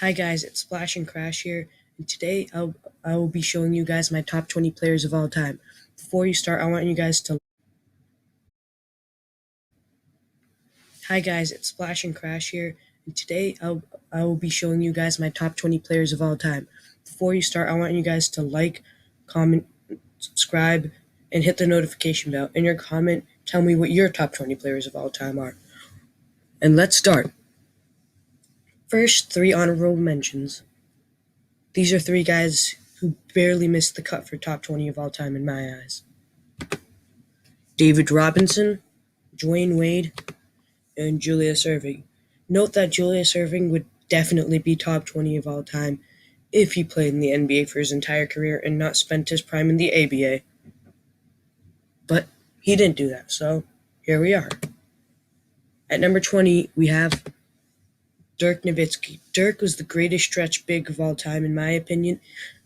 Hi guys, it's Splash and Crash here, and today I will be showing you guys my top 20 players of all time. Before you start, I want you guys to Hi guys, it's Splash and Crash here, and today I will be showing you guys my top 20 players of all time. Before you start, I want you guys to like, comment, subscribe, and hit the notification bell. In your comment, tell me what your top 20 players of all time are. And let's start. First, 3 honorable mentions. These are 3 guys who barely missed the cut for top 20 of all time in my eyes. David Robinson, Dwayne Wade, and Julius Erving. Note that Julius Erving would definitely be top 20 of all time if he played in the NBA for his entire career and not spent his prime in the ABA. But he didn't do that, so here we are. At number 20, we have Dirk Nowitzki. Dirk was the greatest stretch big of all time, in my opinion.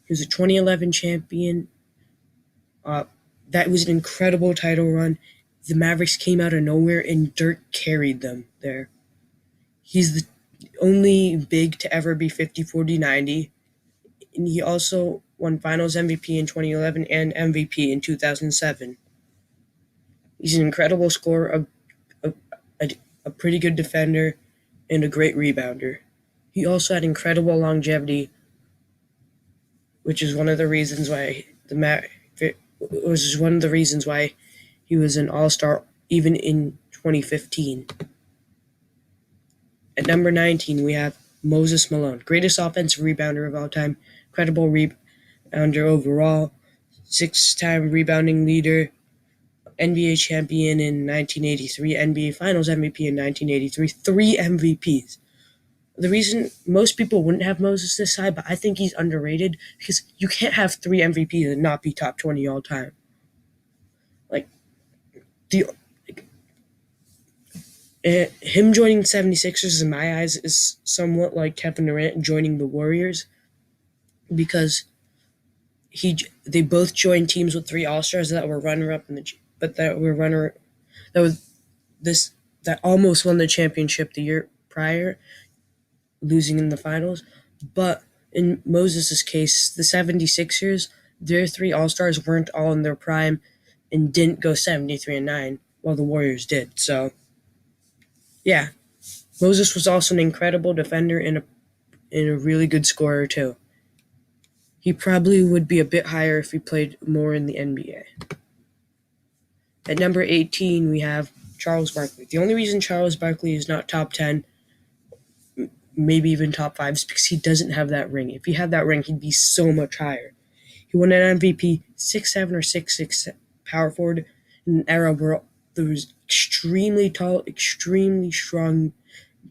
He was a 2011 champion. That was an incredible title run. The Mavericks came out of nowhere, and Dirk carried them there. He's the only big to ever be 50-40-90, and he also won Finals MVP in 2011 and MVP in 2007. He's an incredible scorer, a pretty good defender, and a great rebounder. He also had incredible longevity, which is one of the reasons why he was an All-Star even in 2015. At number 19, we have Moses Malone, greatest offensive rebounder of all time, incredible rebounder overall, 6-time rebounding leader, NBA champion in 1983, NBA Finals MVP in 1983, 3 MVPs. The reason most people wouldn't have Moses this high, but I think he's underrated because you can't have 3 MVPs and not be top 20 all time. Him joining 76ers in my eyes is somewhat like Kevin Durant joining the Warriors, because they both joined teams with 3 All-Stars that were runner-up that almost won the championship the year prior, losing in the finals. But in Moses' case, the 76ers, their 3 All-Stars weren't all in their prime and didn't go 73-9, while the Warriors did. So yeah, Moses was also an incredible defender and a really good scorer too. He probably would be a bit higher if he played more in the NBA. At number 18, we have Charles Barkley. The only reason Charles Barkley is not top 10, maybe even top 5, is because he doesn't have that ring. If he had that ring, he'd be so much higher. He won an MVP, 6'7" or 6'6" power forward in an era where there was extremely tall, extremely strong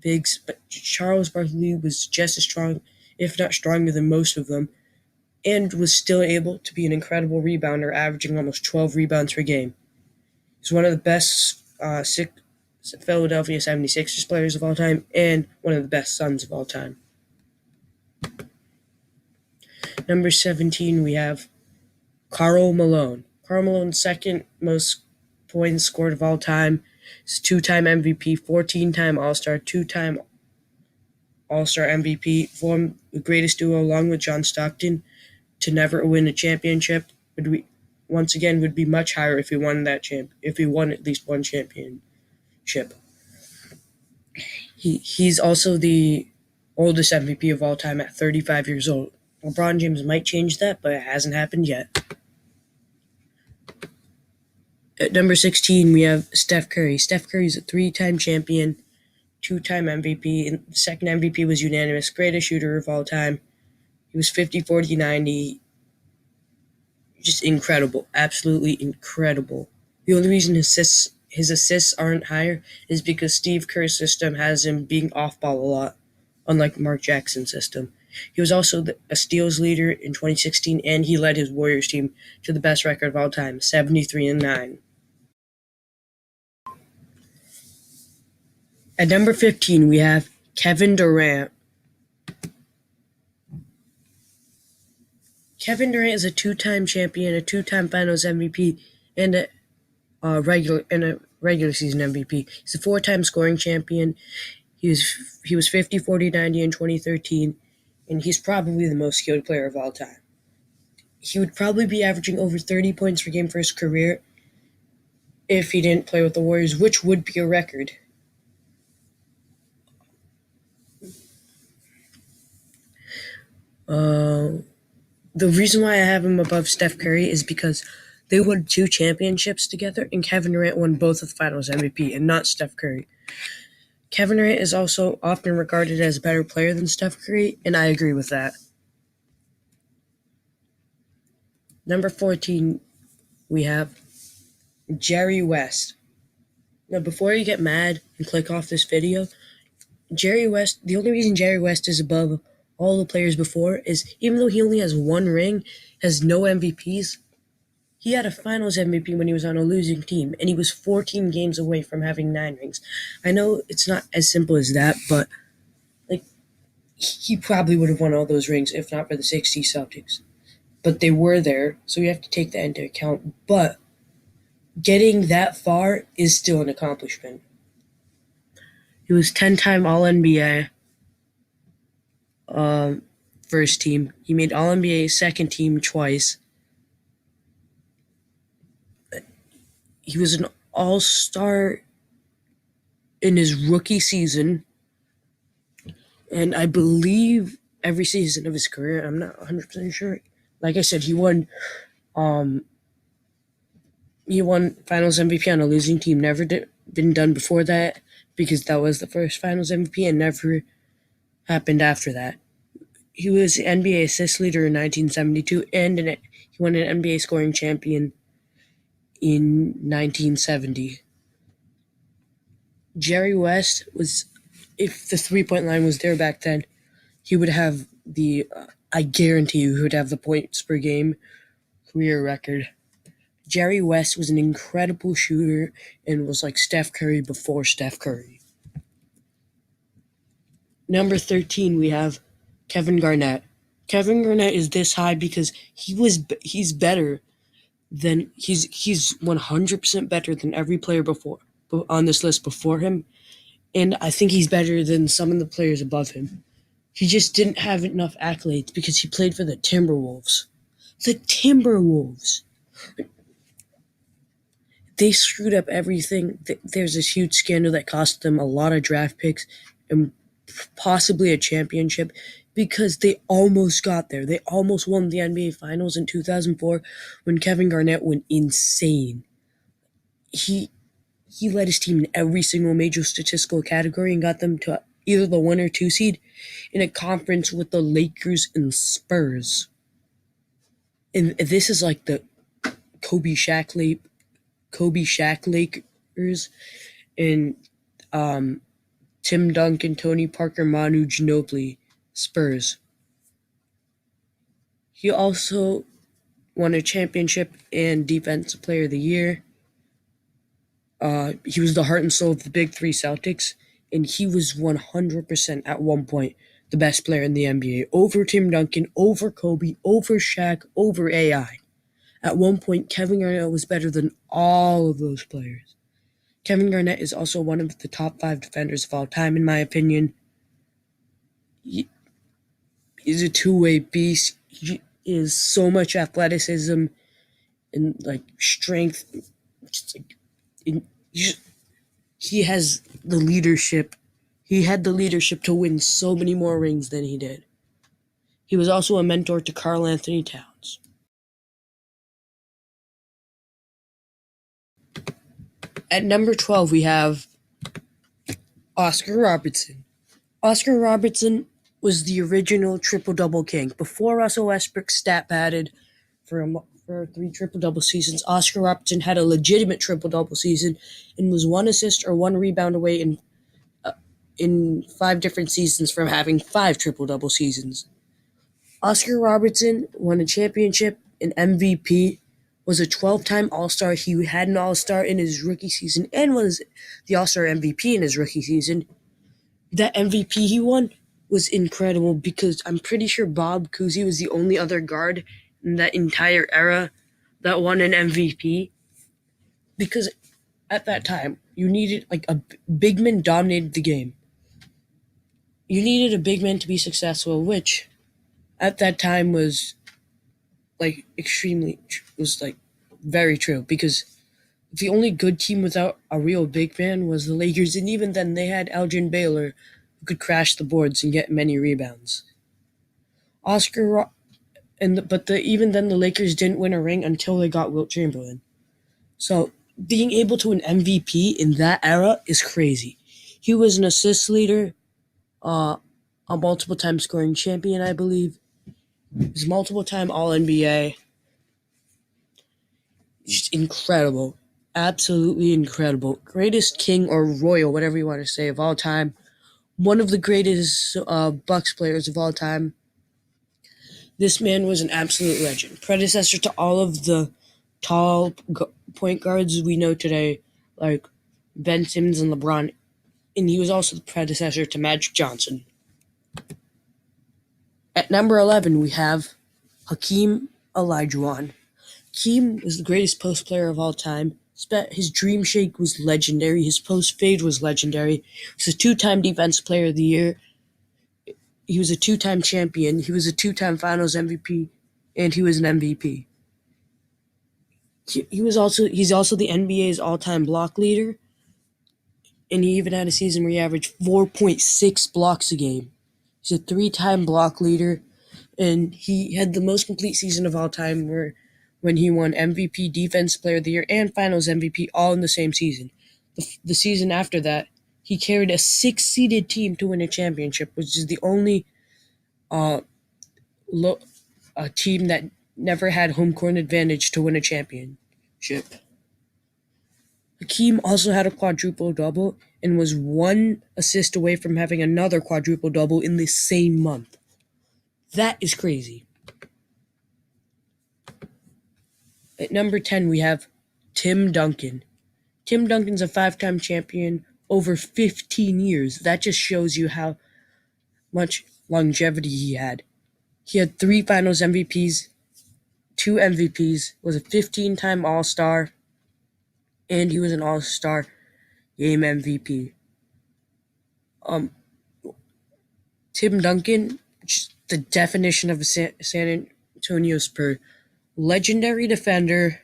bigs, but Charles Barkley was just as strong, if not stronger than most of them, and was still able to be an incredible rebounder, averaging almost 12 rebounds per game. He's one of the best Philadelphia 76ers players of all time and one of the best Suns of all time. Number 17, we have Karl Malone. Karl Malone's second most points scored of all time. He's a 2-time MVP, 14-time All-Star, 2-time All-Star MVP, formed the greatest duo along with John Stockton to never win a championship. Would be much higher if he won at least one championship. He's also the oldest MVP of all time at 35 years old. LeBron James might change that, but it hasn't happened yet. At number 16, we have Steph Curry. Steph Curry is a 3-time champion, 2-time MVP, and the second MVP was unanimous, greatest shooter of all time. He was 50-40-90. Just incredible, absolutely incredible. The only reason his assists aren't higher is because Steve Kerr's system has him being off ball a lot, unlike Mark Jackson's system. He was also a steals leader in 2016, and he led his Warriors team to the best record of all time, 73-9. At number 15, we have Kevin Durant. Kevin Durant is a 2-time champion, a 2-time Finals MVP, and a regular season MVP. He's a 4-time scoring champion. He was 50-40-90 in 2013. and he's probably the most skilled player of all time. He would probably be averaging over 30 points per game for his career if he didn't play with the Warriors, which would be a record. The reason why I have him above Steph Curry is because they won 2 championships together, and Kevin Durant won both of the Finals MVP, and not Steph Curry. Kevin Durant is also often regarded as a better player than Steph Curry, and I agree with that. Number 14, we have Jerry West. Now, before you get mad and click off this video, Jerry West, the only reason Jerry West is above all the players before is even though he only has 1 ring, has no MVPs, he had a Finals MVP when he was on a losing team, and he was 14 games away from having 9 rings. I know it's not as simple as that, but he probably would have won all those rings if not for the 60 Celtics. But they were there, so we have to take that into account. But getting that far is still an accomplishment. He was 10-time All-NBA first team. He made All-NBA second team twice. He was an All-Star in his rookie season, and I believe every season of his career. I'm not 100% sure. Like I said, he won Finals MVP on a losing team. Never been done before that, because that was the first Finals MVP and never happened after that. He was the NBA assist leader in 1972, and he won an NBA scoring champion in 1970. Jerry West was, if the three-point line was there back then, he would have I guarantee you, he would have the points per game career record. Jerry West was an incredible shooter and was like Steph Curry before Steph Curry. Number 13, we have Kevin Garnett. Kevin Garnett is this high because he's better than he's 100% better than every player before on this list before him, and I think he's better than some of the players above him. He just didn't have enough accolades because he played for the Timberwolves. The Timberwolves. They screwed up everything. There's this huge scandal that cost them a lot of draft picks and possibly a championship because they almost got there. They almost won the NBA Finals in 2004 when Kevin Garnett went insane. He led his team in every single major statistical category and got them to either the 1 or 2 seed in a conference with the Lakers and Spurs. And this is like the Kobe Shaq Lakers and Tim Duncan, Tony Parker, Manu Ginobili Spurs. He also won a championship and Defensive Player of the Year. He was the heart and soul of the Big Three Celtics, and he was 100% at one point the best player in the NBA, over Tim Duncan, over Kobe, over Shaq, over AI. At one point, Kevin Garnett was better than all of those players. Kevin Garnett is also one of the top 5 defenders of all time, in my opinion. He's a two-way beast. He is so much athleticism and strength. He has the leadership. He had the leadership to win so many more rings than he did. He was also a mentor to Karl Anthony Towns. At number 12, we have Oscar Robertson. Oscar Robertson was the original triple-double king. Before Russell Westbrook stat padded for 3 triple-double seasons, Oscar Robertson had a legitimate triple-double season and was 1 assist or 1 rebound away in 5 different seasons from having 5 triple-double seasons. Oscar Robertson won a championship, an MVP, was a 12-time All-Star. He had an All-Star in his rookie season and was the All-Star MVP in his rookie season. That MVP he won was incredible because I'm pretty sure Bob Cousy was the only other guard in that entire era that won an MVP. Because at that time, you needed a big man dominated the game. You needed a big man to be successful, which at that time was very true, because the only good team without a real big man was the Lakers, and even then they had Elgin Baylor, who could crash the boards and get many rebounds. Oscar Ro- and the, but the even then the Lakers didn't win a ring until they got Wilt Chamberlain. So being able to win MVP in that era is crazy. He was an assist leader, uh, a multiple time scoring champion, I believe. He was multiple time All NBA. Just incredible. Absolutely incredible. Greatest king or royal, whatever you want to say, of all time. One of the greatest Bucks players of all time. This man was an absolute legend. Predecessor to all of the tall point guards we know today, like Ben Simmons and LeBron. And he was also the predecessor to Magic Johnson. At number 11, we have Hakeem Olajuwon. Hakeem was the greatest post player of all time. His dream shake was legendary. His post fade was legendary. He was a two-time defensive player of the year. He was a two-time champion. He was a two-time finals MVP, and he was an MVP. He's also the NBA's all-time block leader, and he even had a season where he averaged 4.6 blocks a game. He's a three-time block leader, and he had the most complete season of all time when he won MVP, Defense Player of the Year, and Finals MVP all in the same season. The season after that, he carried a six-seeded team to win a championship, which is the only a team that never had home court advantage to win a championship. Hakeem also had a quadruple-double and was one assist away from having another quadruple-double in the same month. That is crazy. At number 10, we have Tim Duncan. Tim Duncan's a five-time champion over 15 years. That just shows you how much longevity he had. He had 3 Finals MVPs, 2 MVPs, was a 15-time All-Star, and he was an All-Star Game MVP. Tim Duncan, the definition of a San Antonio Spur. Legendary defender,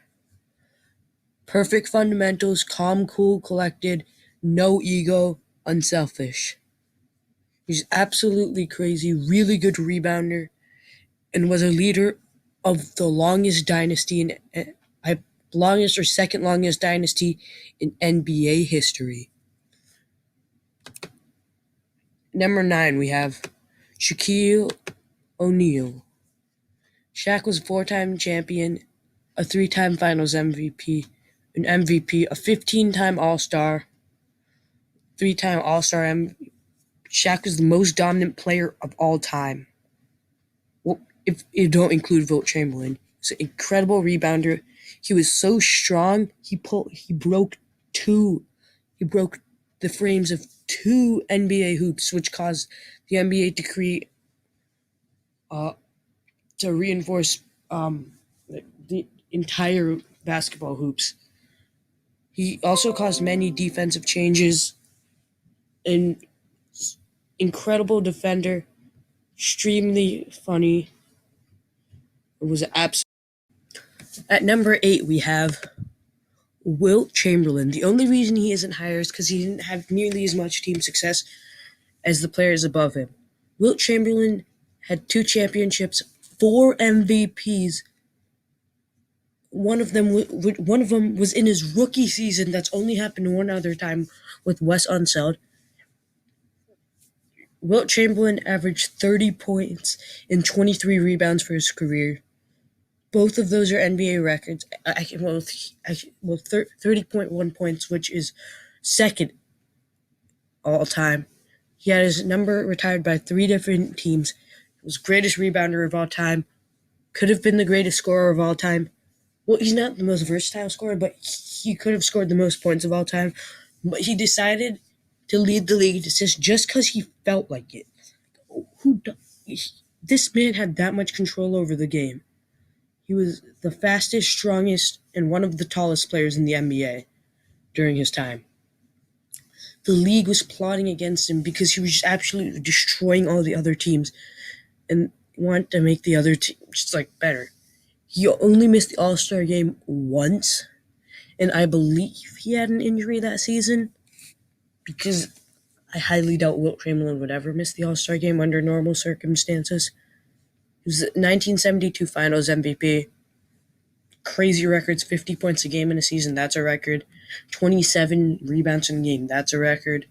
perfect fundamentals, calm, cool, collected, no ego, unselfish. He's absolutely crazy, really good rebounder, and was a leader of the longest dynasty longest or second longest dynasty in NBA history. Number 9, we have Shaquille O'Neal. Shaq was a 4-time champion, a 3-time Finals MVP, an MVP, a 15-time All-Star, 3-time All-Star MVP. Shaq was the most dominant player of all time. Well, if you don't include Wilt Chamberlain, he's an incredible rebounder. He was so strong. He broke the frames of 2 NBA hoops, which caused the NBA to create to reinforce the entire basketball hoops. He also caused many defensive changes. An incredible defender, extremely funny. It was absolute. At number 8, we have Wilt Chamberlain. The only reason he isn't higher is because he didn't have nearly as much team success as the players above him. Wilt Chamberlain had 2 championships, 4 MVPs. One of them was in his rookie season. That's only happened one other time with Wes Unseld. Wilt Chamberlain averaged 30 points and 23 rebounds for his career. Both of those are NBA records. 30.1 points, which is second all time. He had his number retired by 3 different teams. He was the greatest rebounder of all time. Could have been the greatest scorer of all time. Well, he's not the most versatile scorer, but he could have scored the most points of all time. But he decided to lead the league just because he felt like it. This man had that much control over the game. He was the fastest, strongest, and one of the tallest players in the NBA during his time. The league was plotting against him because he was just absolutely destroying all the other teams. And want to make the other team just like better. He only missed the All-Star game once, and I believe he had an injury that season because I highly doubt Wilt Chamberlain would ever miss the All-Star game under normal circumstances. He was the 1972 Finals MVP. Crazy records, 50 points a game in a season, that's a record. 27 rebounds in a game, that's a record.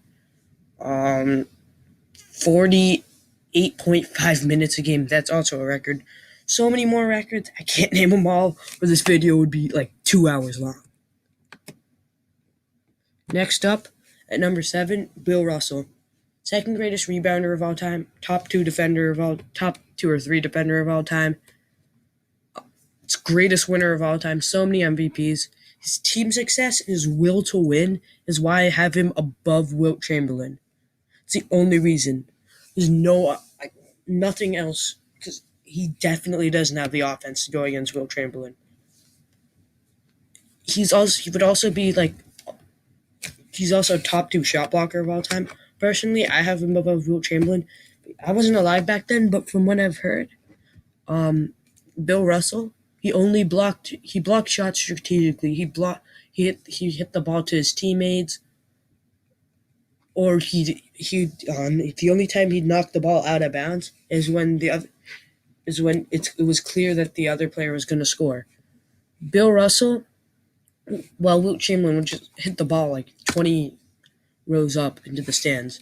48.5 minutes a game, that's also a record. So many more records, I can't name them all, or this video would be like 2 hours long. Next up, at number 7, Bill Russell. Second greatest rebounder of all time, top 2 or 3 defender of all time. Greatest winner of all time, so many MVPs. His team success and his will to win is why I have him above Wilt Chamberlain. It's the only reason. There's nothing else, because he definitely doesn't have the offense to go against Wilt Chamberlain. He would also be he's also top 2 shot blocker of all time. Personally, I have him above Wilt Chamberlain. I wasn't alive back then, but from what I've heard, Bill Russell, he blocked shots strategically. He hit the ball to his teammates, or the only time he'd knock the ball out of bounds is when it was clear that the other player was going to score. Bill Russell, while Wilt Chamberlain would just hit the ball like 20 rows up into the stands.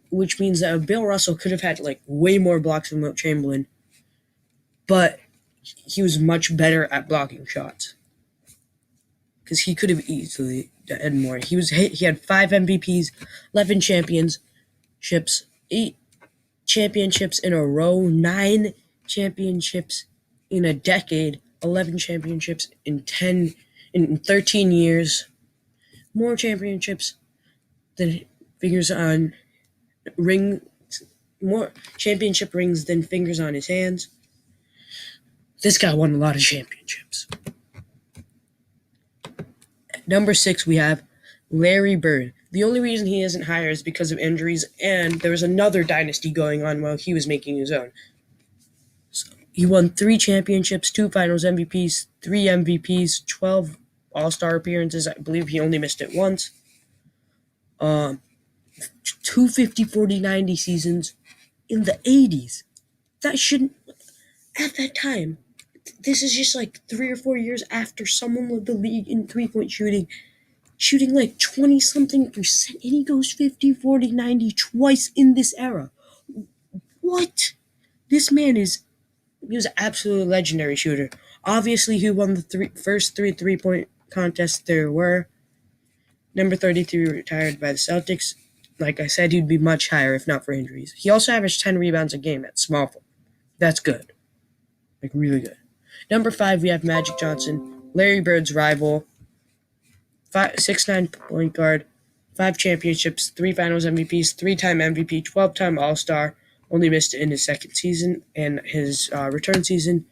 Which means that Bill Russell could have had like way more blocks than Wilt Chamberlain, but he was much better at blocking shots because he could have easily done more. He had 5 MVPs, 11 championships, 8 championships in a row, 9 championships in a decade, 11 championships in 13 years, more championships than more championship rings than fingers on his hands. This guy won a lot of championships. At number 6, we have Larry Bird. The only reason he isn't higher is because of injuries, and there was another dynasty going on while he was making his own. So he won 3 championships, 2 finals MVPs, 3 MVPs, 12 All-Star appearances. I believe he only missed it once. 2 50-40-90 seasons in the 80s. That shouldn't... At that time, this is just like 3 or 4 years after someone led the league in three-point shooting like 20-something%, and he goes 50-40-90 twice in this era. What? This man he was an absolutely legendary shooter. Obviously, he won the first 3 three-point contests there were. Number 33 retired by the Celtics. Like I said, he'd be much higher if not for injuries. He also averaged 10 rebounds a game at small forward. That's good. Like, really good. Number 5, we have Magic Johnson, Larry Bird's rival, 6'9" point guard, 5 championships, 3 finals MVPs, 3-time MVP, 12-time All-Star, only missed it in his second season and his return season.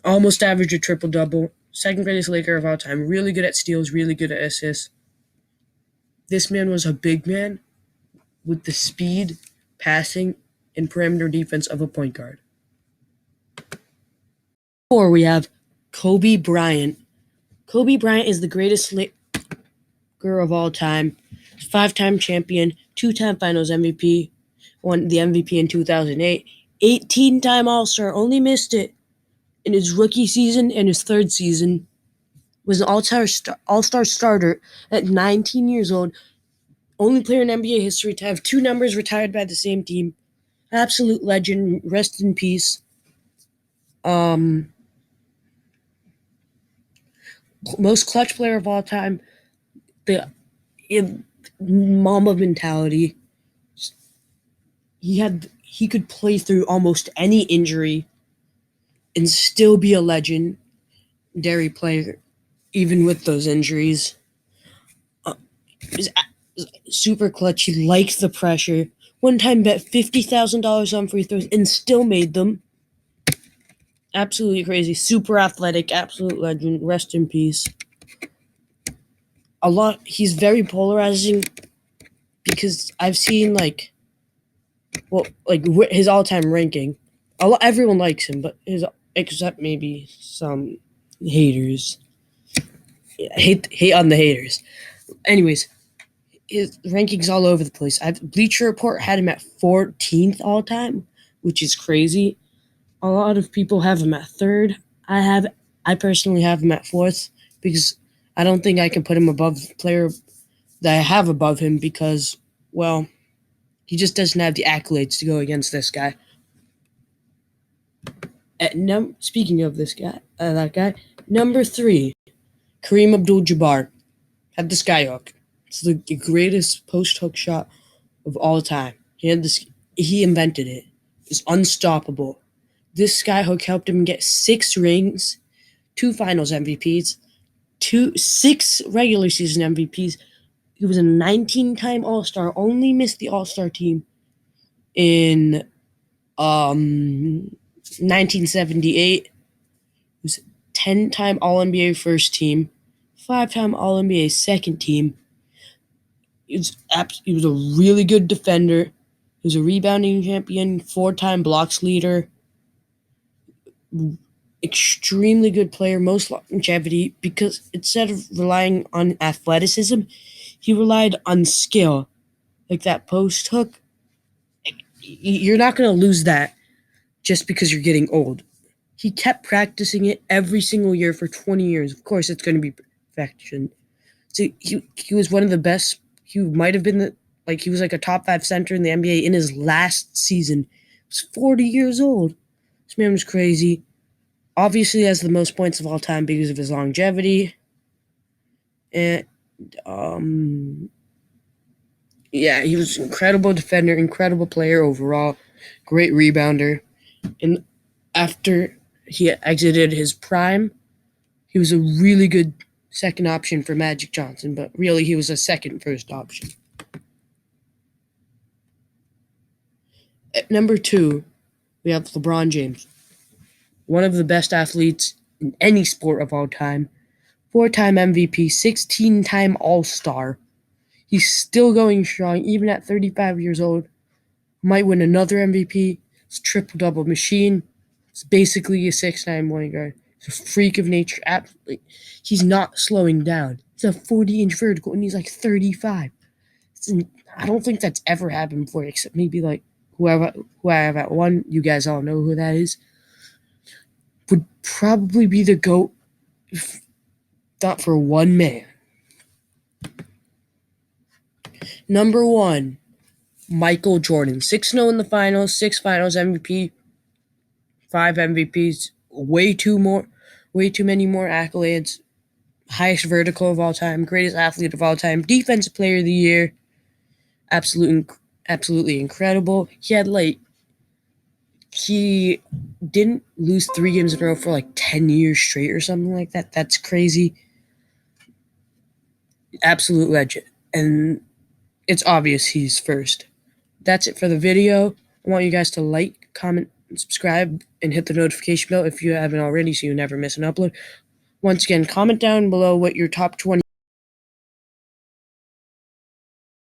Almost averaged a triple-double, second greatest Laker of all time, really good at steals, really good at assists. This man was a big man with the speed, passing, and perimeter defense of a point guard. 4, we have Kobe Bryant. Kobe Bryant is the greatest Laker of all time. 5-time champion, 2-time finals MVP, won the MVP in 2008, 18-time All-Star, only missed it in his rookie season and his third season. Was an all-star starter at 19 years old. Only player in NBA history to have 2 numbers retired by the same team. Absolute legend. Rest in peace. Most clutch player of all time. The Mamba mentality. He could play through almost any injury and still be a legendary player, even with those injuries. Is super clutch. He liked the pressure. One time bet $50,000 on free throws and still made them. Absolutely crazy. Super athletic. Absolute legend. Rest in peace. He's very polarizing because I've seen well, like his all-time ranking. Everyone likes him, but his except maybe some haters. Yeah, hate on the haters. Anyways, his rankings all over the place. Bleacher Report had him at 14th all time, which is crazy. A lot of people have him at third. I personally have him at fourth because I don't think I can put him above the player that I have above him because, well, he just doesn't have the accolades to go against this guy. Speaking of that guy, number 3, Kareem Abdul-Jabbar had the skyhook. It's the greatest post hook shot of all time. He invented it. It's unstoppable. This skyhook helped him get 6 rings, 2 Finals MVPs, 6 regular season MVPs. He was a 19-time All-Star. Only missed the All-Star team in 1978. He was 10-time All-NBA first team, 5-time All-NBA second team. He was a really good defender. He was a rebounding champion, 4-time blocks leader. Extremely good player, most longevity, because instead of relying on athleticism, he relied on skill. Like that post hook, you're not going to lose that just because you're getting old. He kept practicing it every single year for 20 years. Of course, it's going to be perfection. So he was one of the best. He might have been he was like a top 5 center in the NBA in his last season. He was 40 years old. This man was crazy. Obviously, he has the most points of all time because of his longevity. And yeah, he was an incredible defender, incredible player overall, great rebounder. And after he exited his prime, he was a really good second option for Magic Johnson, but really he was a first option. At number 2, we have LeBron James, one of the best athletes in any sport of all time, 4-time MVP, 16-time All-Star. He's still going strong, even at 35 years old. Might win another MVP. It's a triple-double machine. It's basically a 6'9" point guard. He's a freak of nature. Absolutely. He's not slowing down. He's a 40-inch vertical, and he's like 35. I don't think that's ever happened before, except maybe like who I have at 1. You guys all know who that is. Would probably be the GOAT, if not for one man. Number 1, Michael Jordan. 6-0 in the finals, 6 finals MVP, 5 MVPs, way too many more accolades. Highest vertical of all time, greatest athlete of all time, defensive player of the year. Absolutely incredible. He didn't lose 3 games in a row for 10 years straight or something like that. That's crazy. Absolute legend. And it's obvious he's first. That's it for the video. I want you guys to like, comment, and subscribe, and hit the notification bell if you haven't already so you never miss an upload. Once again, comment down below what your top 20